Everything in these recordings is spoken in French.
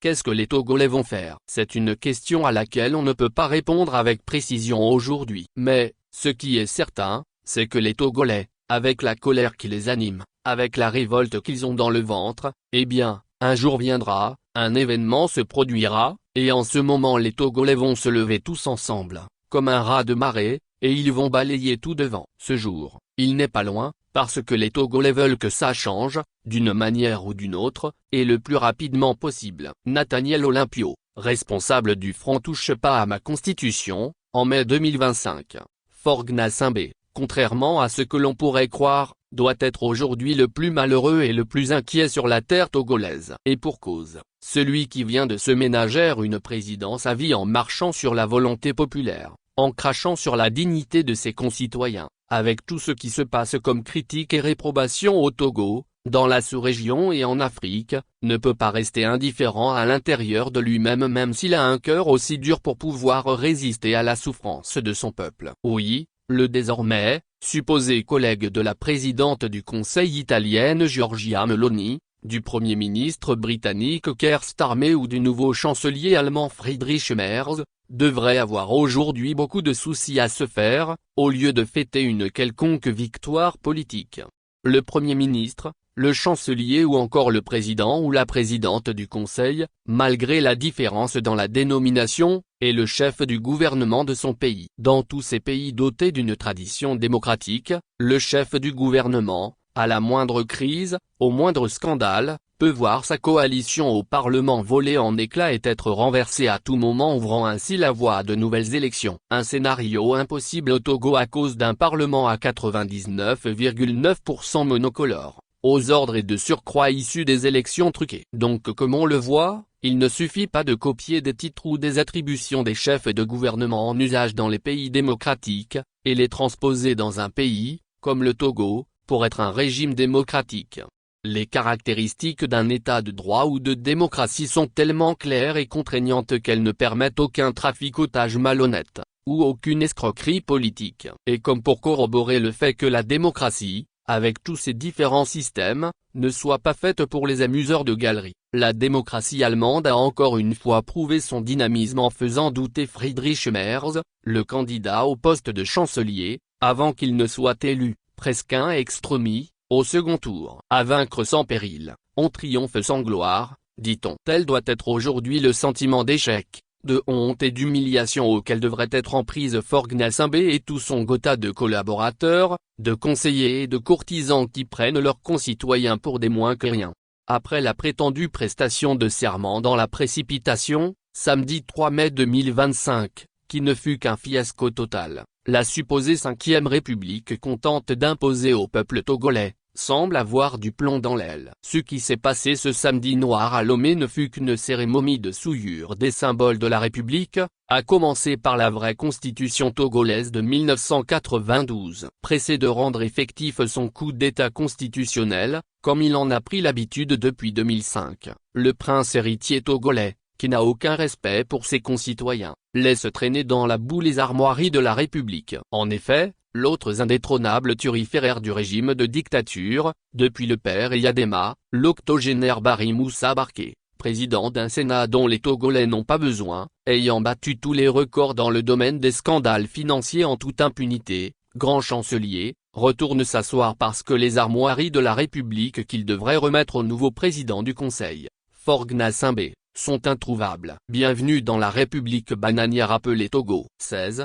qu'est-ce que les Togolais vont faire? C'est une question à laquelle on ne peut pas répondre avec précision aujourd'hui. Mais, ce qui est certain, c'est que les Togolais, avec la colère qui les anime, avec la révolte qu'ils ont dans le ventre, eh bien, un jour viendra, un événement se produira, et en ce moment les Togolais vont se lever tous ensemble, comme un raz de marée, et ils vont balayer tout devant. Ce jour, il n'est pas loin, parce que les Togolais veulent que ça change, d'une manière ou d'une autre, et le plus rapidement possible. Nathaniel Olympio, responsable du Front Touche pas à ma Constitution, en mai 2025. Faure Gnassingbé, contrairement à ce que l'on pourrait croire, doit être aujourd'hui le plus malheureux et le plus inquiet sur la terre togolaise. Et pour cause, celui qui vient de se ménager une présidence à vie en marchant sur la volonté populaire, en crachant sur la dignité de ses concitoyens, avec tout ce qui se passe comme critique et réprobation au Togo, dans la sous-région et en Afrique, ne peut pas rester indifférent à l'intérieur de lui-même même s'il a un cœur aussi dur pour pouvoir résister à la souffrance de son peuple. Oui, le désormais, supposé collègue de la présidente du Conseil italienne Giorgia Meloni, du Premier ministre britannique Keir Starmer ou du nouveau chancelier allemand Friedrich Merz, devrait avoir aujourd'hui beaucoup de soucis à se faire, au lieu de fêter une quelconque victoire politique. Le Premier ministre, le chancelier ou encore le président ou la présidente du Conseil, malgré la différence dans la dénomination, est le chef du gouvernement de son pays. Dans tous ces pays dotés d'une tradition démocratique, le chef du gouvernement, à la moindre crise, au moindre scandale, peut voir sa coalition au Parlement voler en éclats et être renversée à tout moment, ouvrant ainsi la voie à de nouvelles élections. Un scénario impossible au Togo à cause d'un Parlement à 99,9% monocolore, aux ordres et de surcroît issus des élections truquées. Donc comme on le voit, il ne suffit pas de copier des titres ou des attributions des chefs de gouvernement en usage dans les pays démocratiques, et les transposer dans un pays, comme le Togo, pour être un régime démocratique. Les caractéristiques d'un état de droit ou de démocratie sont tellement claires et contraignantes qu'elles ne permettent aucun traficotage malhonnête, ou aucune escroquerie politique. Et comme pour corroborer le fait que la démocratie, avec tous ses différents systèmes, ne soit pas faite pour les amuseurs de galeries, la démocratie allemande a encore une fois prouvé son dynamisme en faisant douter Friedrich Merz, le candidat au poste de chancelier, avant qu'il ne soit élu, presque un extremis, au second tour. À vaincre sans péril, on triomphe sans gloire, dit-on. Tel doit être aujourd'hui le sentiment d'échec, de honte et d'humiliation auquel devrait être en prise Faure Gnassingbé et tout son gotha de collaborateurs, de conseillers et de courtisans qui prennent leurs concitoyens pour des moins que rien. Après la prétendue prestation de serment dans la précipitation, samedi 3 mai 2025, qui ne fut qu'un fiasco total, la supposée 5e République contente d'imposer au peuple togolais, semble avoir du plomb dans l'aile. Ce qui s'est passé ce samedi noir à Lomé ne fut qu'une cérémonie de souillure des symboles de la République, à commencer par la vraie constitution togolaise de 1992. Pressé de rendre effectif son coup d'état constitutionnel, comme il en a pris l'habitude depuis 2005, le prince héritier togolais, qui n'a aucun respect pour ses concitoyens, laisse traîner dans la boue les armoiries de la République. En effet, l'autre indétrônable turiféraire du régime de dictature, depuis le père Eyadema, l'octogénaire Barry Moussa Barké, président d'un Sénat dont les Togolais n'ont pas besoin, ayant battu tous les records dans le domaine des scandales financiers en toute impunité, grand chancelier, retourne s'asseoir parce que les armoiries de la République qu'il devrait remettre au nouveau président du Conseil, Faure Gnassingbé, sont introuvables. Bienvenue dans la République bananière appelée Togo. 16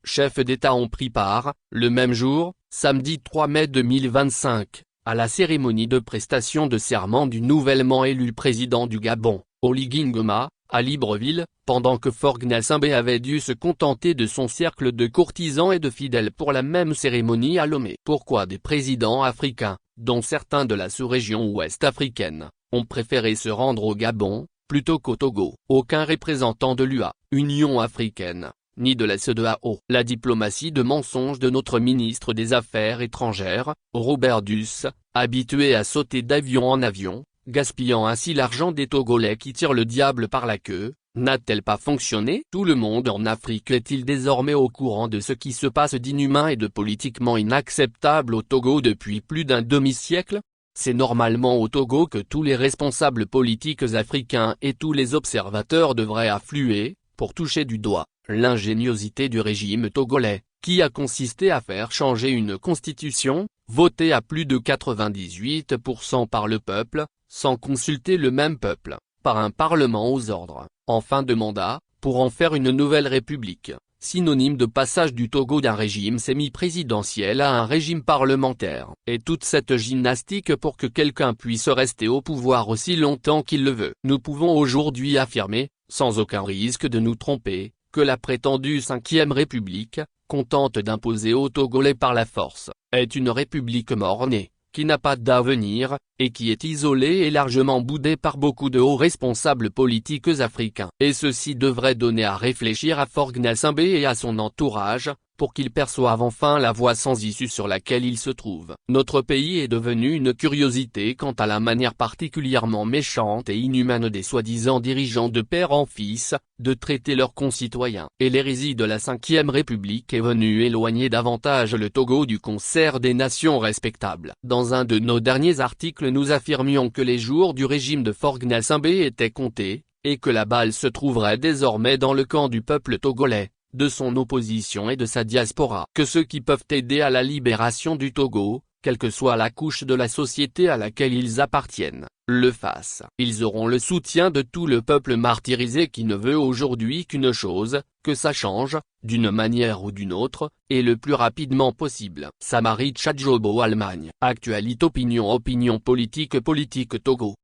chefs d'État ont pris part, le même jour, samedi 3 mai 2025, à la cérémonie de prestation de serment du nouvellement élu président du Gabon, Oligui Nguema, à Libreville, pendant que Faure Gnassingbé avait dû se contenter de son cercle de courtisans et de fidèles pour la même cérémonie à Lomé. Pourquoi des présidents africains, dont certains de la sous-région ouest africaine, ont préféré se rendre au Gabon, plutôt qu'au Togo? Aucun représentant de l'UA, Union africaine, ni de la CEDEAO. La diplomatie de mensonge de notre ministre des Affaires étrangères, Robert Duss, habitué à sauter d'avion en avion, gaspillant ainsi l'argent des Togolais qui tirent le diable par la queue, n'a-t-elle pas fonctionné? Tout le monde en Afrique est-il désormais au courant de ce qui se passe d'inhumain et de politiquement inacceptable au Togo depuis plus d'un demi-siècle? C'est normalement au Togo que tous les responsables politiques africains et tous les observateurs devraient affluer, pour toucher du doigt l'ingéniosité du régime togolais, qui a consisté à faire changer une constitution, votée à plus de 98% par le peuple, sans consulter le même peuple, par un parlement aux ordres, en fin de mandat, pour en faire une nouvelle république, synonyme de passage du Togo d'un régime semi-présidentiel à un régime parlementaire. Et toute cette gymnastique pour que quelqu'un puisse rester au pouvoir aussi longtemps qu'il le veut. Nous pouvons aujourd'hui affirmer, sans aucun risque de nous tromper, que la prétendue 5e République, qu'on tente d'imposer aux Togolais par la force, est une république mort-née, qui n'a pas d'avenir, et qui est isolée et largement boudée par beaucoup de hauts responsables politiques africains. Et ceci devrait donner à réfléchir à Faure Gnassingbé et à son entourage, pour qu'ils perçoivent enfin la voie sans issue sur laquelle ils se trouvent. Notre pays est devenu une curiosité quant à la manière particulièrement méchante et inhumaine des soi-disant dirigeants de père en fils, de traiter leurs concitoyens. Et l'hérésie de la 5e République est venue éloigner davantage le Togo du concert des nations respectables. Dans un de nos derniers articles nous affirmions que les jours du régime de Faure Gnassingbé étaient comptés, et que la balle se trouverait désormais dans le camp du peuple togolais, de son opposition et de sa diaspora. Que ceux qui peuvent aider à la libération du Togo, quelle que soit la couche de la société à laquelle ils appartiennent, le fassent. Ils auront le soutien de tout le peuple martyrisé qui ne veut aujourd'hui qu'une chose, que ça change, d'une manière ou d'une autre, et le plus rapidement possible. Samari Tchadjobo, Allemagne. Actualité, opinion politique Togo.